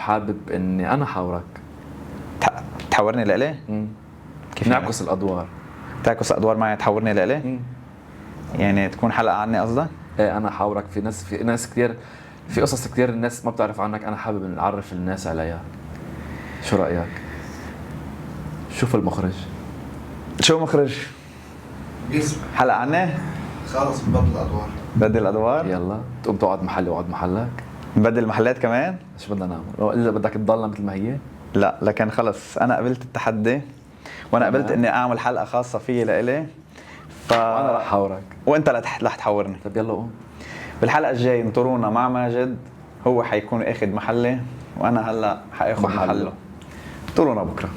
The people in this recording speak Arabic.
حابب اني انا حاورك. تحورني لإلي؟ كيف نعكس الادوار؟ تعكس ادوار معي تحورني لإلي؟ يعني تكون حلقه عني قصدك؟ ايه انا حاورك. في ناس كثير، في قصص كثير الناس ما بتعرف عنك، انا حابب ان اعرف الناس عليها. شو رايك؟ شوف المخرج. شو مخرج؟ يسمع حلقه عني؟ خلص ببدل الادوار. بدل الادوار؟ يلا تقوم تقعد محلي واقعد محلك. نبدل محلات كمان؟ شو بدنا نعمل؟ لو الا بدك تضلنا مثل ما هي. لا لكن خلص انا قبلت التحدي، وانا قبلت اني اعمل حلقه خاصه فيي لإلي. انا رح حاورك وانت رح تحورني. طيب يلا قوم. بالحلقه الجاي انطرونا مع ماجد، هو حيكون اخذ محلي وانا هلا حاخذ محله. محله. انطرونا بكره.